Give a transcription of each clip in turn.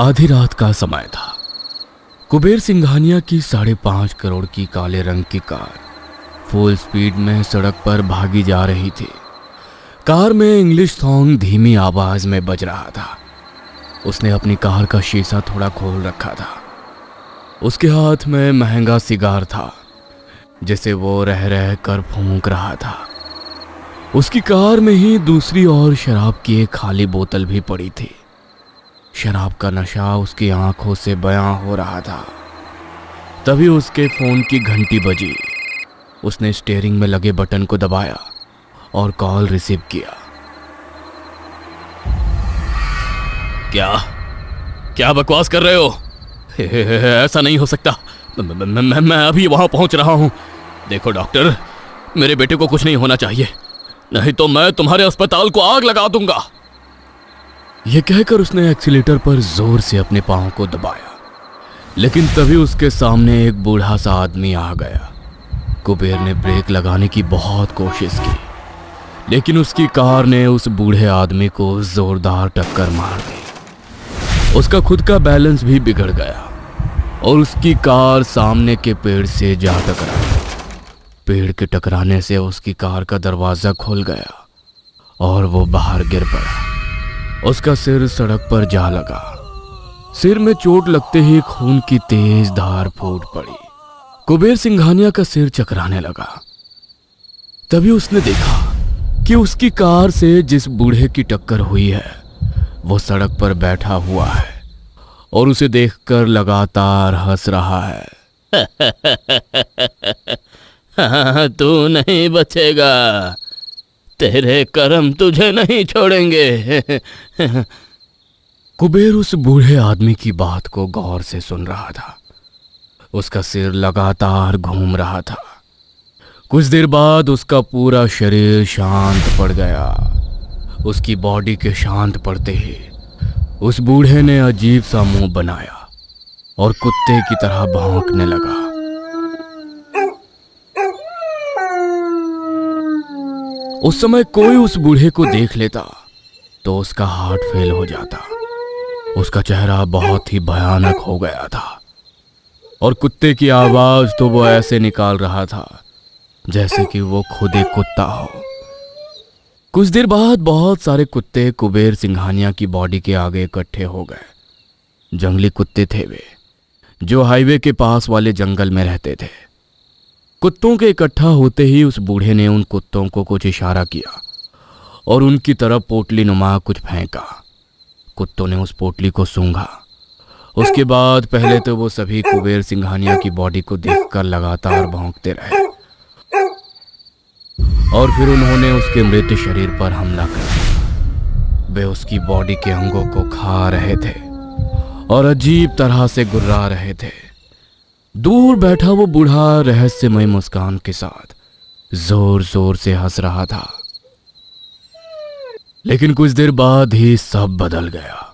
आधी रात का समय था। कुबेर सिंघानिया की 5.5 करोड़ की काले रंग की कार फुल स्पीड में सड़क पर भागी जा रही थी। कार में इंग्लिश सॉन्ग धीमी आवाज में बज रहा था। उसने अपनी कार का शीशा थोड़ा खोल रखा था। उसके हाथ में महंगा सिगार था जिसे वो रह रह कर फूंक रहा था। उसकी कार में ही दूसरी ओर शराब की एक खाली बोतल भी पड़ी थी। शराब का नशा उसकी आंखों से बयां हो रहा था। तभी उसके फोन की घंटी बजी। उसने स्टीयरिंग में लगे बटन को दबाया और कॉल रिसीव किया। क्या क्या बकवास कर रहे हो? ऐसा नहीं हो सकता। मैं अभी वहां पहुंच रहा हूं। देखो डॉक्टर, मेरे बेटे को कुछ नहीं होना चाहिए, नहीं तो मैं तुम्हारे अस्पताल को आग लगा दूंगा। यह कहकर उसने एक्सीलेटर पर जोर से अपने पांव को दबाया, लेकिन तभी उसके सामने एक बूढ़ा सा आदमी आ गया। कुबेर ने ब्रेक लगाने की बहुत कोशिश की, लेकिन उसकी कार ने उस बूढ़े आदमी को जोरदार टक्कर मार दी। उसका खुद का बैलेंस भी बिगड़ गया और उसकी कार सामने के पेड़ से जा टकराई। पेड़ के टकराने से उसकी कार का दरवाजा खुल गया और वो बाहर गिर पड़ा। उसका सिर सड़क पर जा लगा। सिर में चोट लगते ही खून की तेज धार फूट पड़ी। कुबेर सिंघानिया का सिर चकराने लगा। तभी उसने देखा कि उसकी कार से जिस बूढ़े की टक्कर हुई है वो सड़क पर बैठा हुआ है और उसे देखकर लगातार हंस रहा है। तू नहीं बचेगा, तेरे कर्म तुझे नहीं छोड़ेंगे। कुबेर उस बूढ़े आदमी की बात को गौर से सुन रहा था। उसका सिर लगातार घूम रहा था। कुछ देर बाद उसका पूरा शरीर शांत पड़ गया। उसकी बॉडी के शांत पड़ते ही उस बूढ़े ने अजीब सा मुंह बनाया और कुत्ते की तरह भौंकने लगा। उस समय कोई उस बूढ़े को देख लेता तो उसका हार्ट फेल हो जाता। उसका चेहरा बहुत ही भयानक हो गया था और कुत्ते की आवाज तो वो ऐसे निकाल रहा था जैसे कि वो खुद एक कुत्ता हो। कुछ देर बाद बहुत सारे कुत्ते कुबेर सिंघानिया की बॉडी के आगे इकट्ठे हो गए। जंगली कुत्ते थे वे, जो हाईवे के पास वाले जंगल में रहते थे। कुत्तों के इकट्ठा होते ही उस बूढ़े ने उन कुत्तों को कुछ इशारा किया और उनकी तरफ पोटली नुमा कुछ फेंका। कुत्तों ने उस पोटली को सूंघा। उसके बाद पहले तो वो सभी कुबेर सिंघानिया की बॉडी को देखकर लगातार भौंकते रहे और फिर उन्होंने उसके मृत शरीर पर हमला कर दिया। वे उसकी बॉडी के अंगों को खा रहे थे और अजीब तरह से गुर्रा रहे थे। दूर बैठा वो बूढ़ा रहस्यमय मुस्कान के साथ जोर जोर से हंस रहा था। लेकिन कुछ देर बाद ही सब बदल गया।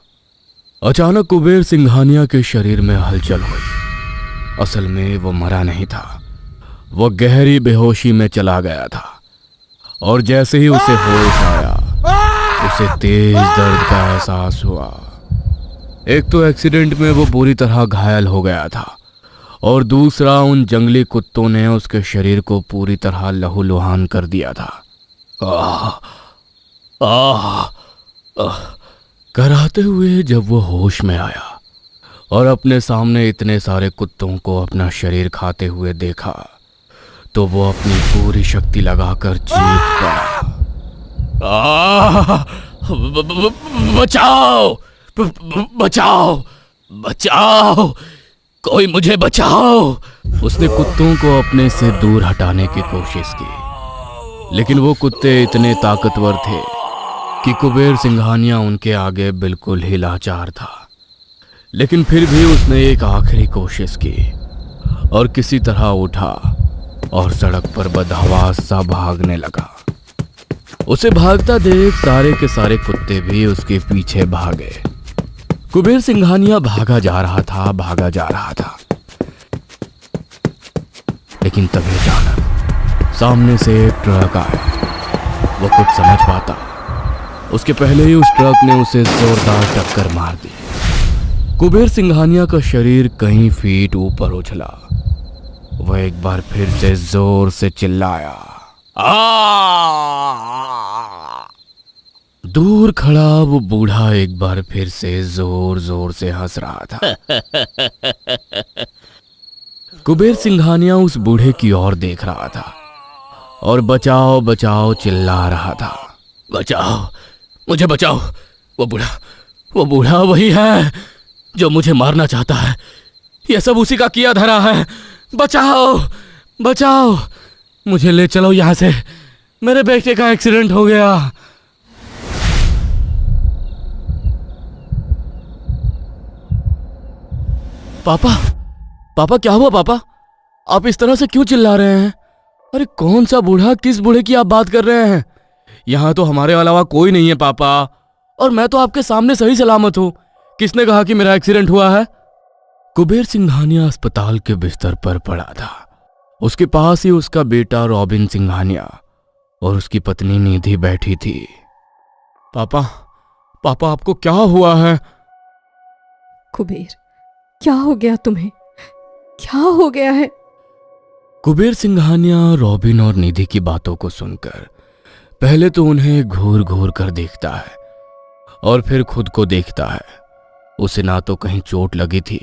अचानक कुबेर सिंघानिया के शरीर में हलचल हुई। असल में वो मरा नहीं था, वो गहरी बेहोशी में चला गया था और जैसे ही उसे होश आया उसे तेज दर्द का एहसास हुआ। एक तो एक्सीडेंट में वो बुरी तरह घायल हो गया था और दूसरा उन जंगली कुत्तों ने उसके शरीर को पूरी तरह लहूलुहान कर दिया था। कराहते हुए जब वो होश में आया और अपने सामने इतने सारे कुत्तों को अपना शरीर खाते हुए देखा तो वो अपनी पूरी शक्ति लगाकर चीख पड़ा, बचाओ बचाओ बचाओ, कोई मुझे बचाओ। उसने कुत्तों को अपने से दूर हटाने की कोशिश की, लेकिन वो कुत्ते इतने ताकतवर थे कि कुबेर सिंघानिया उनके आगे बिल्कुल ही लाचार था। लेकिन फिर भी उसने एक आखिरी कोशिश की और किसी तरह उठा और सड़क पर बदहवास सा भागने लगा। उसे भागता देख सारे के सारे कुत्ते भी उसके पीछे भागे। कुबेर सिंघानिया भागा जा रहा था, लेकिन तभी अचानक सामने से एक ट्रक आया। वो कुछ समझ पाता उसके पहले ही उस ट्रक ने उसे जोरदार टक्कर मार दी। कुबेर सिंघानिया का शरीर कई फीट ऊपर उछला। वह एक बार फिर से जोर से चिल्लाया। दूर खड़ा वो बूढ़ा एक बार फिर से जोर जोर से हंस रहा था। कुबेर सिंघानिया उस बूढ़े की ओर देख रहा था और बचाओ बचाओ चिल्ला रहा था। बचाओ, मुझे बचाओ। वो बूढ़ा वही है जो मुझे मारना चाहता है। यह सब उसी का किया धरा है। बचाओ बचाओ, मुझे ले चलो यहां से। मेरे बेटे का एक्सीडेंट हो गया। पापा क्या हुआ पापा? आप इस तरह से क्यों चिल्ला रहे हैं? अरे कौन सा बूढ़ा? किस बूढ़े की आप बात कर रहे हैं? यहां तो हमारे अलावा कोई नहीं है पापा, और मैं तो आपके सामने सही सलामत हूं। किसने कहा कि मेरा एक्सीडेंट हुआ है? कुबेर सिंघानिया अस्पताल के बिस्तर पर पड़ा था। उसके पास ही उसका बेटा रॉबिन सिंघानिया और उसकी पत्नी निधि बैठी थी। पापा आपको क्या हुआ है? कुबेर, क्या हो गया तुम्हें? क्या हो गया है? कुबेर सिंघानिया रॉबिन और निधि की बातों को सुनकर पहले तो उन्हें घूर घूर कर देखता है और फिर खुद को देखता है। उसे ना तो कहीं चोट लगी थी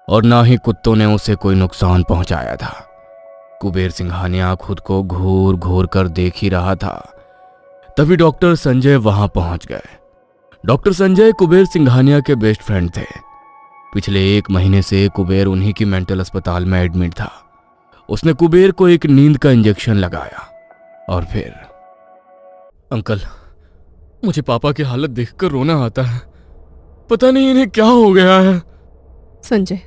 और ना ही कुत्तों ने उसे कोई नुकसान पहुंचाया था। कुबेर सिंघानिया खुद को घूर घूर कर देख ही रहा था। तभी डॉक्टर संजय वहां पहुंच गए। डॉक्टर संजय कुबेर सिंघानिया के बेस्ट फ्रेंड थे। पिछले 1 महीने से कुबेर उन्हीं की मेंटल अस्पताल में एडमिट था। उसने कुबेर को एक नींद का इंजेक्शन लगाया और फिर अंकल, मुझे पापा की हालत देखकर रोना आता है। पता नहीं इन्हें क्या हो गया है। संजय,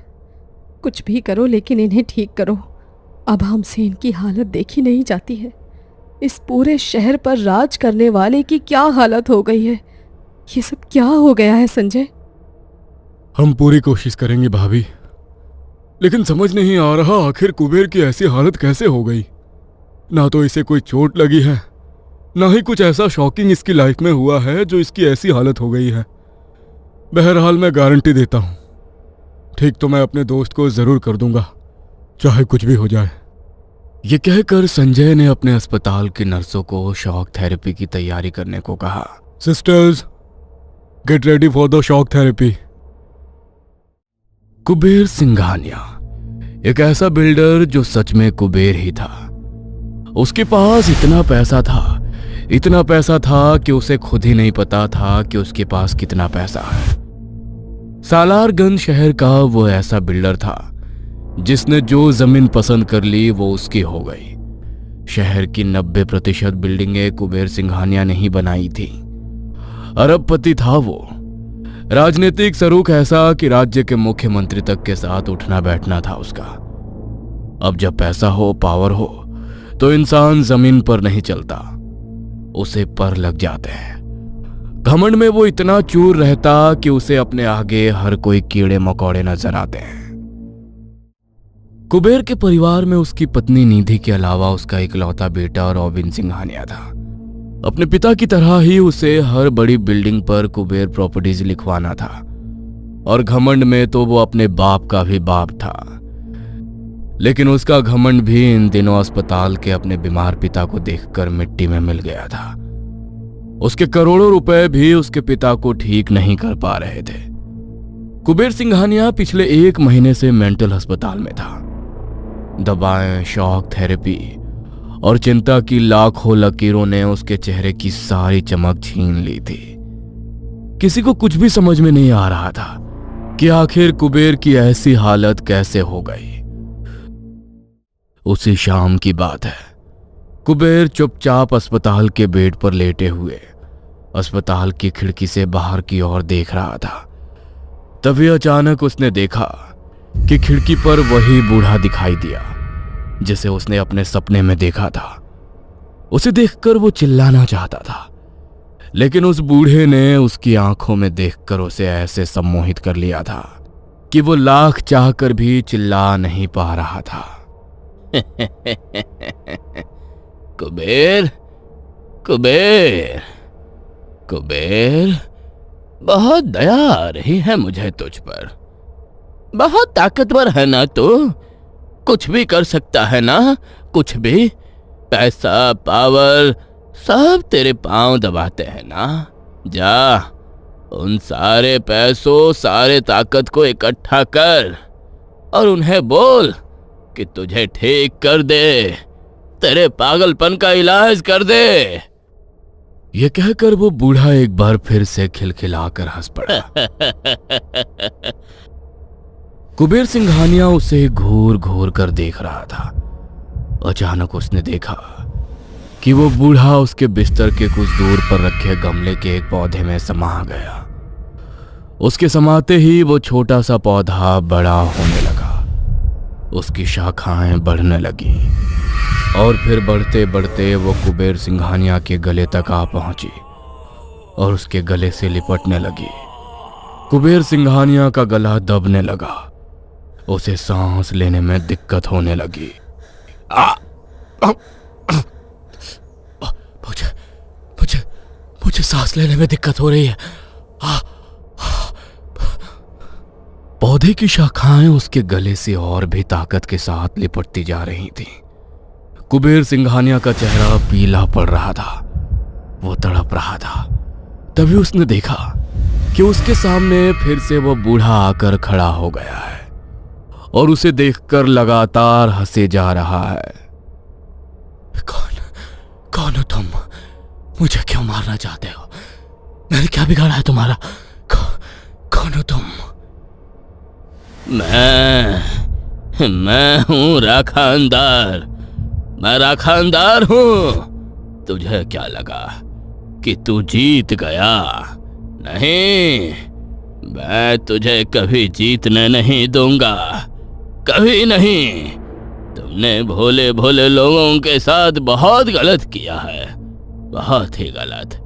कुछ भी करो लेकिन इन्हें ठीक करो। अब हमसे इनकी हालत देखी नहीं जाती है। इस पूरे शहर पर राज करने वाले की क्या हालत हो गई है? ये सब क्या हो गया है संजय? हम पूरी कोशिश करेंगे भाभी, लेकिन समझ नहीं आ रहा आखिर कुबेर की ऐसी हालत कैसे हो गई। ना तो इसे कोई चोट लगी है, ना ही कुछ ऐसा शॉकिंग इसकी लाइफ में हुआ है जो इसकी ऐसी हालत हो गई है। बहरहाल मैं गारंटी देता हूं, ठीक तो मैं अपने दोस्त को जरूर कर दूंगा, चाहे कुछ भी हो जाए। ये कहकर संजय ने अपने अस्पताल की नर्सों को शॉक थेरेपी की तैयारी करने को कहा। Sisters, get ready for the shock therapy. Kuber Singhania एक ऐसा बिल्डर जो सच में कुबेर ही था। उसके पास इतना पैसा था कि उसे खुद ही नहीं पता था कि उसके पास कितना पैसा है। सालारगंज शहर का वो ऐसा बिल्डर था जिसने जो जमीन पसंद कर ली वो उसकी हो गई। शहर की 90% बिल्डिंगें कुबेर सिंघानिया ने ही बनाई थी। अरबपति था वो। राजनीतिक सरूख ऐसा कि राज्य के मुख्यमंत्री तक के साथ उठना बैठना था उसका। अब जब पैसा हो, पावर हो, तो इंसान जमीन पर नहीं चलता, उसे पर लग जाते हैं। घमंड में वो इतना चूर रहता कि उसे अपने आगे हर कोई कीड़े मकोड़े नजर आते हैं। कुबेर के परिवार में उसकी पत्नी निधि के अलावा उसका इकलौता बेटा रॉबिन सिंघानिया था। अपने पिता की तरह ही उसे हर बड़ी बिल्डिंग पर कुबेर प्रॉपर्टीज लिखवाना था, और घमंड में तो वो अपने बाप का भी बाप था। लेकिन उसका घमंड भी इन दिनों अस्पताल के अपने बीमार पिता को देखकर मिट्टी में मिल गया था। उसके करोड़ों रुपए भी उसके पिता को ठीक नहीं कर पा रहे थे। कुबेर सिंघानिया पिछले 1 महीने से मेंटल अस्पताल में था। दवाएं, शॉक थेरेपी और चिंता की लाखों लकीरों ने उसके चेहरे की सारी चमक छीन ली थी। किसी को कुछ भी समझ में नहीं आ रहा था कि आखिर कुबेर की ऐसी हालत कैसे हो गई। उसी शाम की बात है। कुबेर चुपचाप अस्पताल के बेड पर लेटे हुए अस्पताल की खिड़की से बाहर की ओर देख रहा था। तभी अचानक उसने देखा कि खिड़की पर वही बूढ़ा दिखाई दिया जिसे उसने अपने सपने में देखा था। उसे देखकर वो चिल्लाना चाहता था, लेकिन उस बूढ़े ने उसकी आंखों में देखकर उसे ऐसे सम्मोहित कर लिया था कि वो लाख चाहकर भी चिल्ला नहीं पा रहा था। कुबेर, कुबेर, कुबेर, बहुत दया आ रही है मुझे तुझ पर। बहुत ताकतवर है ना तू, कुछ भी कर सकता है ना, कुछ भी। पैसा, पावर सब तेरे पांव दबाते हैं ना। जा, उन सारे पैसों, सारे ताकत को इकट्ठा कर और उन्हें बोल कि तुझे ठीक कर दे, तेरे पागलपन का इलाज कर दे। यह कहकर वो बूढ़ा एक बार फिर से खिलखिलाकर हंस पड़ा। कुबेर सिंघानिया उसे घूर घूर कर देख रहा था। अचानक उसने देखा कि वो बूढ़ा उसके बिस्तर के कुछ दूर पर रखे गमले के एक पौधे में समा गया। उसके समाते ही वो छोटा सा पौधा बड़ा होने लगा, उसकी शाखाएं बढ़ने लगी और फिर बढ़ते बढ़ते वो कुबेर सिंघानिया के गले तक आ पहुंची और उसके गले से लिपटने लगी। कुबेर सिंघानिया का गला दबने लगा, उसे सांस लेने में दिक्कत होने लगी। मुझे मुझे मुझे सांस लेने में दिक्कत हो रही है। पौधे की शाखाएं उसके गले से और भी ताकत के साथ लिपटती जा रही थीं। कुबेर सिंघानिया का चेहरा पीला पड़ रहा था, वो तड़प रहा था। तभी उसने देखा कि उसके सामने फिर से वो बूढ़ा आकर खड़ा हो गया है और उसे देखकर लगातार हंसे जा रहा है। कौन हो तुम? मुझे क्यों मारना चाहते हो? मैंने क्या बिगाड़ा है तुम्हारा? कौन हो तुम? मैं हूं राखानदार। मैं राखानदार हूं। तुझे क्या लगा कि तू जीत गया? नहीं, मैं तुझे कभी जीतने नहीं दूंगा, कभी नहीं। तुमने भोले भोले लोगों के साथ बहुत गलत किया है, बहुत ही गलत।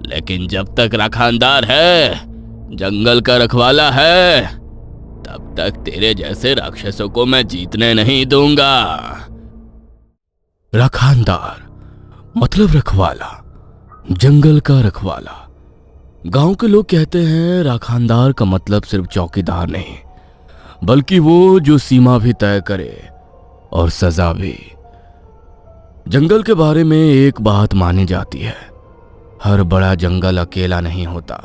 लेकिन जब तक राखानदार है, जंगल का रखवाला है, तब तक तेरे जैसे राक्षसों को मैं जीतने नहीं दूंगा। राखानदार मतलब रखवाला, जंगल का रखवाला। गांव के लोग कहते हैं राखानदार का मतलब सिर्फ चौकीदार नहीं, बल्कि वो जो सीमा भी तय करे और सजा भी। जंगल के बारे में एक बात मानी जाती है, हर बड़ा जंगल अकेला नहीं होता,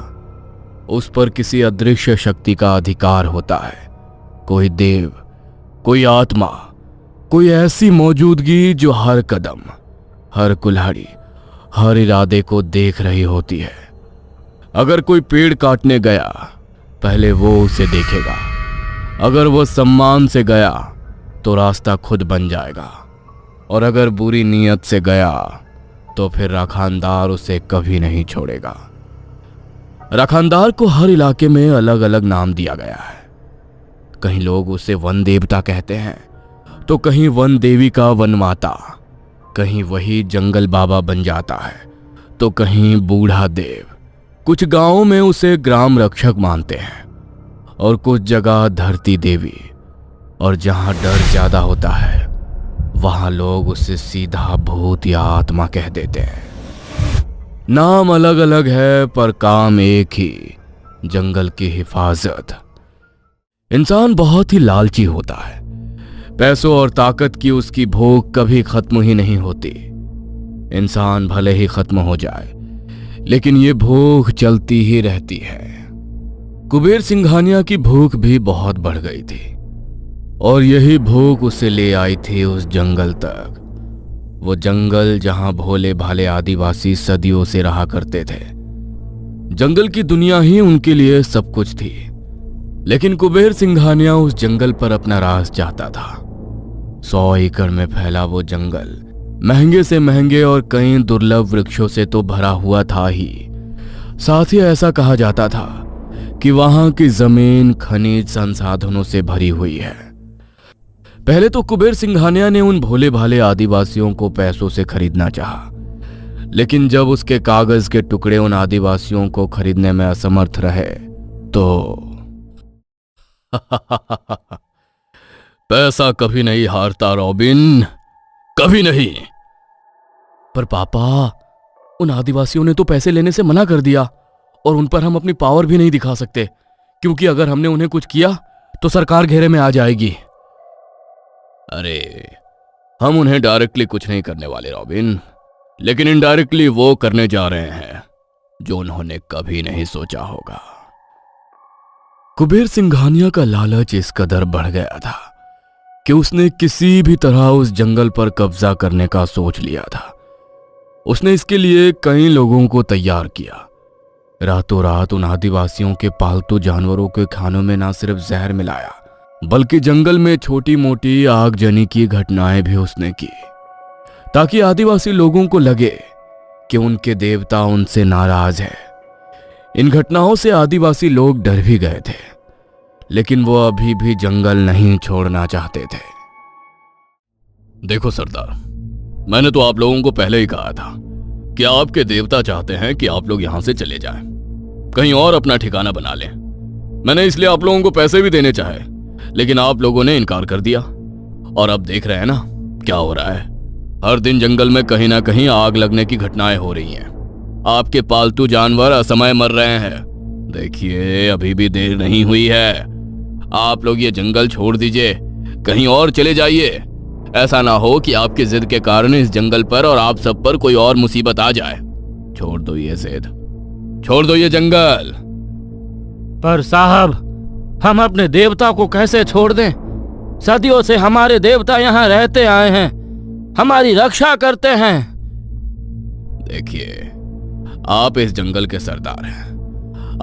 उस पर किसी अदृश्य शक्ति का अधिकार होता है। कोई देव, कोई आत्मा, कोई ऐसी मौजूदगी जो हर कदम, हर कुल्हाड़ी, हर इरादे को देख रही होती है। अगर कोई पेड़ काटने गया, पहले वो उसे देखेगा। अगर वो सम्मान से गया तो रास्ता खुद बन जाएगा, और अगर बुरी नीयत से गया तो फिर राखानदार उसे कभी नहीं छोड़ेगा। राखानदार को हर इलाके में अलग अलग नाम दिया गया है। कहीं लोग उसे वन देवता कहते हैं, तो कहीं वन देवी का वन माता, कहीं वही जंगल बाबा बन जाता है, तो कहीं बूढ़ा देव। कुछ गांवों में उसे ग्राम रक्षक मानते हैं और कुछ जगह धरती देवी, और जहां डर ज्यादा होता है वहां लोग उसे सीधा भूत या आत्मा कह देते हैं। नाम अलग अलग है पर काम एक ही, जंगल की हिफाजत। इंसान बहुत ही लालची होता है, पैसों और ताकत की उसकी भूख कभी खत्म ही नहीं होती। इंसान भले ही खत्म हो जाए, लेकिन ये भूख चलती ही रहती है। कुबेर सिंघानिया की भूख भी बहुत बढ़ गई थी, और यही भूख उसे ले आई थी उस जंगल तक। वो जंगल जहां भोले भाले आदिवासी सदियों से रहा करते थे। जंगल की दुनिया ही उनके लिए सब कुछ थी। लेकिन कुबेर सिंघानिया उस जंगल पर अपना राज चाहता था। 100 एकड़ में फैला वो जंगल महंगे से महंगे और कई दुर्लभ वृक्षों से तो भरा हुआ था ही, साथ ही ऐसा कहा जाता था कि वहां की जमीन खनिज संसाधनों से भरी हुई है। पहले तो कुबेर सिंघानिया ने उन भोले भाले आदिवासियों को पैसों से खरीदना चाहा, लेकिन जब उसके कागज के टुकड़े उन आदिवासियों को खरीदने में असमर्थ रहे तो पैसा कभी नहीं हारता रॉबिन, कभी नहीं। पर पापा, उन आदिवासियों ने तो पैसे लेने से मना कर दिया और उन पर हम अपनी पावर भी नहीं दिखा सकते, क्योंकि अगर हमने उन्हें कुछ किया तो सरकार घेरे में आ जाएगी। अरे हम उन्हें डायरेक्टली कुछ नहीं करने वाले रॉबिन, लेकिन इनडायरेक्टली वो करने जा रहे हैं जो उन्होंने कभी नहीं सोचा होगा। कुबेर सिंघानिया का लालच इस कदर बढ़ गया था कि उसने किसी भी तरह उस जंगल पर कब्जा करने का सोच लिया था। उसने इसके लिए कई लोगों को तैयार किया। रातों रात उन आदिवासियों के पालतू जानवरों के खानों में ना सिर्फ जहर मिलाया, बल्कि जंगल में छोटी मोटी आगजनी की घटनाएं भी उसने की, ताकि आदिवासी लोगों को लगे कि उनके देवता उनसे नाराज है। इन घटनाओं से आदिवासी लोग डर भी गए थे, लेकिन वो अभी भी जंगल नहीं छोड़ना चाहते थे। देखो सरदार, मैंने तो आप लोगों को पहले ही कहा था कि आपके देवता चाहते हैं कि आप लोग यहां से चले जाएं, कहीं और अपना ठिकाना बना लें। मैंने इसलिए आप लोगों को पैसे भी देने चाहे, लेकिन आप लोगों ने इनकार कर दिया। और अब देख रहे हैं ना क्या हो रहा है। हर दिन जंगल में कहीं ना कहीं आग लगने की घटनाएं हो रही हैं। आपके पालतू जानवर असमय मर रहे हैं। देखिए अभी भी देर नहीं हुई है, आप लोग ये जंगल छोड़ दीजिए, कहीं और चले जाइए। ऐसा ना हो कि आपकी जिद के कारण इस जंगल पर और आप सब पर कोई और मुसीबत आ जाए। छोड़ दो ये जिद, छोड़ दो ये जंगल। पर साहब, हम अपने देवता को कैसे छोड़ दें? सदियों से हमारे देवता यहाँ रहते आए हैं, हमारी रक्षा करते हैं। देखिए आप इस जंगल के सरदार हैं।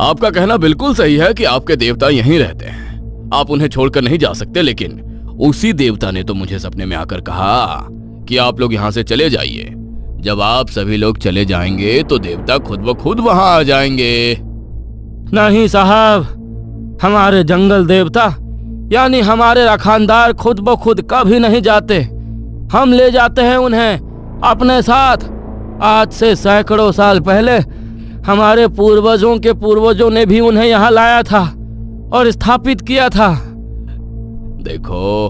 आपका कहना बिल्कुल सही है कि आपके देवता यहीं रहते हैं, आप उन्हें छोड़कर नहीं जा सकते। लेकिन उसी देवता ने तो मुझे सपने में आकर कहा कि आप लोग यहां से चले जाइए। जब आप सभी लोग चले जाएंगे तो देवता खुद ब खुद वहां आ जाएंगे। नहीं साहब, हमारे जंगल देवता यानी हमारे रखानदार खुद ब खुद कभी नहीं जाते। हम ले जाते हैं उन्हें अपने साथ। आज से सैकड़ों साल पहले हमारे पूर्वजों के पूर्वजों ने भी उन्हें यहाँ लाया था और स्थापित किया था। देखो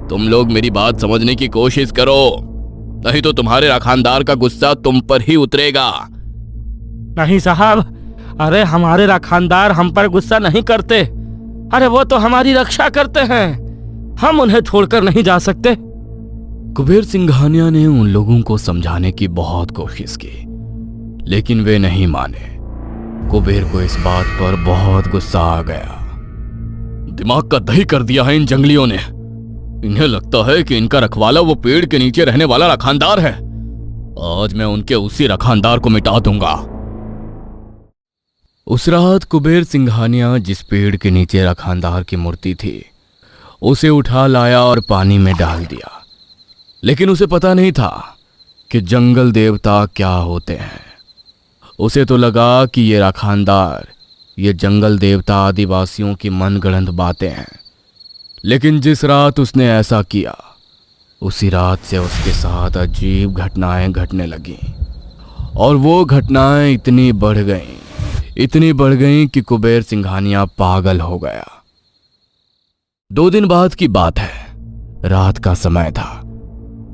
तुम लोग मेरी बात समझने की कोशिश करो, नहीं तो तुम्हारे रखानदार का गुस्सा तुम पर ही उतरेगा। नहीं साहब, अरे हमारे रखानदार हम पर गुस्सा नहीं करते। अरे वो तो हमारी रक्षा करते हैं, हम उन्हें छोड़कर नहीं जा सकते। कुबेर सिंघानिया ने उन लोगों को समझाने की बहुत कोशिश की, लेकिन वे नहीं माने। कुबेर को इस बात पर बहुत गुस्सा आ गया। दिमाग का दही कर दिया है इन जंगलियों ने। इन्हें लगता है कि इनका रखवाला वो पेड़ के नीचे रहने वाला रखानदार है। आज मैं उनके उसी रखानदार को मिटा दूंगा। उस रात कुबेर सिंघानिया जिस पेड़ के नीचे रखानदार की मूर्ति थी उसे उठा लाया और पानी में डाल दिया। लेकिन उसे पता नहीं था कि जंगल देवता क्या होते हैं। उसे तो लगा कि ये रखानदार, ये जंगल देवता आदिवासियों की मनगढ़ंत बातें हैं। लेकिन जिस रात उसने ऐसा किया, उसी रात से उसके साथ अजीब घटनाएं घटने लगीं। और वो घटनाएं इतनी बढ़ गईं कि कुबेर सिंघानिया पागल हो गया। 2 दिन बाद की बात है, रात का समय था।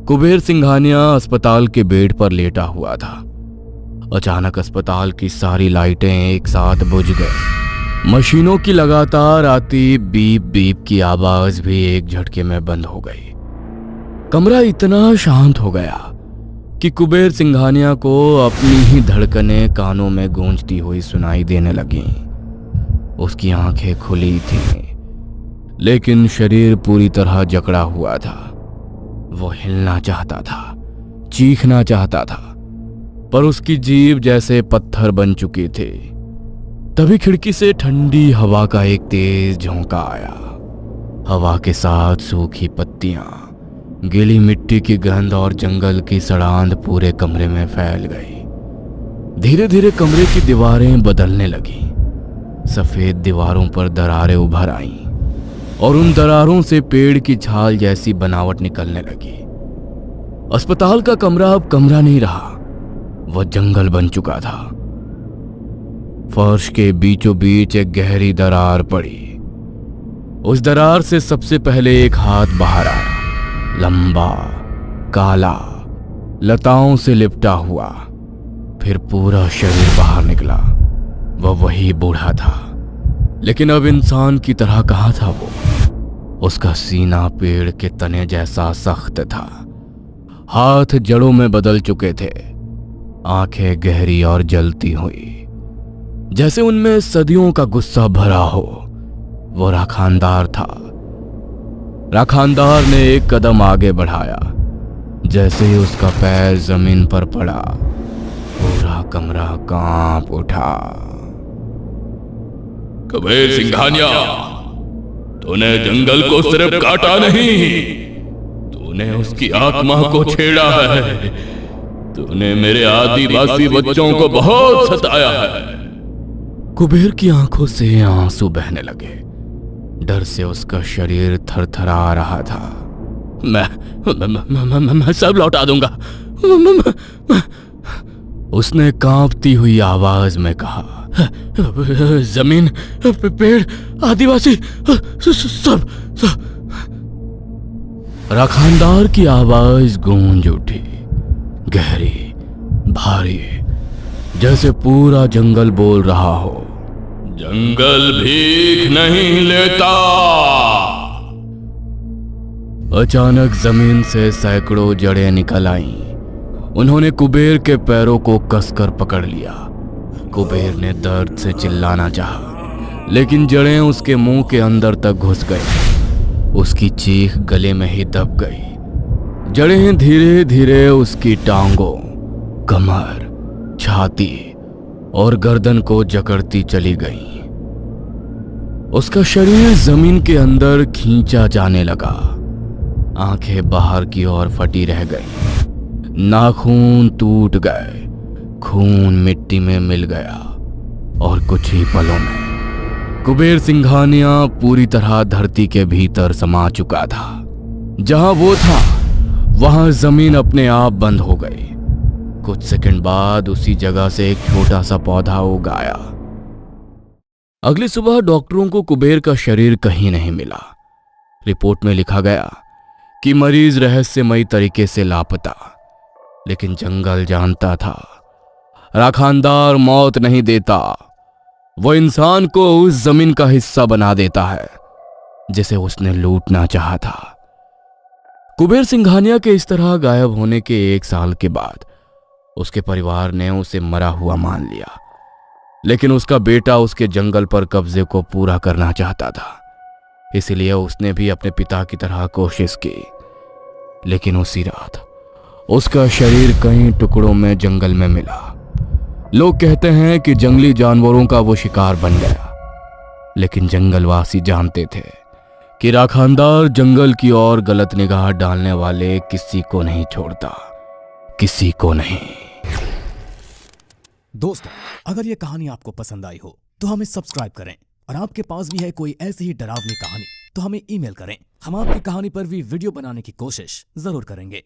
कुबेर सिंघानिया अस्पताल के बेड पर लेटा हुआ था। अचानक अस्पताल की सारी लाइटें एक साथ बुझ गई। मशीनों की लगातार आती बीप बीप की आवाज भी एक झटके में बंद हो गई। कमरा इतना शांत हो गया कि कुबेर सिंघानिया को अपनी ही धड़कनें कानों में गूंजती हुई सुनाई देने लगीं। उसकी आंखें खुली थीं, लेकिन शरीर पूरी तरह जकड़ा हुआ था। वो हिलना चाहता था, चीखना चाहता था, पर उसकी जीभ जैसे पत्थर बन चुकी थी। तभी खिड़की से ठंडी हवा का एक तेज झोंका आया। हवा के साथ सूखी पत्तियां, गीली मिट्टी की गंध और जंगल की सड़ांध पूरे कमरे में फैल गई। धीरे धीरे कमरे की दीवारें बदलने लगीं। सफेद दीवारों पर दरारें उभर आईं और उन दरारों से पेड़ की छाल जैसी बनावट निकलने लगी। अस्पताल का कमरा अब कमरा नहीं रहा, वह जंगल बन चुका था। फर्श के बीचों बीच एक गहरी दरार पड़ी। उस दरार से सबसे पहले एक हाथ बाहर आया, लंबा, काला, लताओं से लिपटा हुआ। फिर पूरा शरीर बाहर निकला। वह वही बूढ़ा था, लेकिन अब इंसान की तरह कहाँ था वो। उसका सीना पेड़ के तने जैसा सख्त था, हाथ जड़ों में बदल चुके थे, आंखें गहरी और जलती हुई, जैसे उनमें सदियों का गुस्सा भरा हो। वो राखानदार था। राखानदार ने एक कदम आगे बढ़ाया। जैसे ही उसका पैर जमीन पर पड़ा, पूरा कमरा कांप उठा। कुबेर सिंघानिया, तूने जंगल को सिर्फ काटा नहीं, तूने उसकी आत्मा को छेड़ा है। तूने मेरे आदिवासी बच्चों को बहुत सताया है। कुबेर की आंखों से आंसू बहने लगे। डर से उसका शरीर थरथरा रहा था। मैं सब लौटा दूंगा, उसने कांपती हुई आवाज में कहा। जमीन, पेड़, आदिवासी, सब। राखानदार की आवाज गूंज उठी, गहरी, भारी, जैसे पूरा जंगल बोल रहा हो। जंगल भीख नहीं लेता। अचानक जमीन से सैकड़ों जड़ें निकल आईं। उन्होंने कुबेर के पैरों को कसकर पकड़ लिया। कुबेर ने दर्द से चिल्लाना चाहा, लेकिन जड़ें उसके मुंह के अंदर तक घुस गई। उसकी चीख गले में ही दब गई। जड़ें धीरे धीरे उसकी टांगों, कमर, छाती और गर्दन को जकड़ती चली गईं। उसका शरीर जमीन के अंदर खींचा जाने लगा। आंखें बाहर की ओर फटी रह गईं। नाखून टूट गए, खून मिट्टी में मिल गया और कुछ ही पलों में कुबेर सिंघानिया पूरी तरह धरती के भीतर समा चुका था। जहां वो था वहां जमीन अपने आप बंद हो गई। कुछ सेकंड बाद उसी जगह से एक छोटा सा पौधा उग आया। अगली सुबह डॉक्टरों को कुबेर का शरीर कहीं नहीं मिला। रिपोर्ट में लिखा गया कि मरीज रहस्यमयी तरीके से लापता। लेकिन जंगल जानता था, राखानदार मौत नहीं देता, वो इंसान को उस जमीन का हिस्सा बना देता है जिसे उसने लूटना चाहा था। कुबेर सिंघानिया के इस तरह गायब होने के 1 साल के बाद उसके परिवार ने उसे मरा हुआ मान लिया। लेकिन उसका बेटा उसके जंगल पर कब्जे को पूरा करना चाहता था, इसलिए उसने भी अपने पिता की तरह कोशिश की। लेकिन उसी रात उसका शरीर कई टुकड़ों में जंगल में मिला। लोग कहते हैं कि जंगली जानवरों का वो शिकार बन गया, लेकिन जंगलवासी जानते थे कि राखानदार जंगल की ओर गलत निगाह डालने वाले किसी को नहीं छोड़ता, किसी को नहीं। दोस्तों, अगर ये कहानी आपको पसंद आई हो तो हमें सब्सक्राइब करें, और आपके पास भी है कोई ऐसी ही डरावनी कहानी तो हमें ईमेल करें। हम आपकी कहानी पर भी वीडियो बनाने की कोशिश जरूर करेंगे।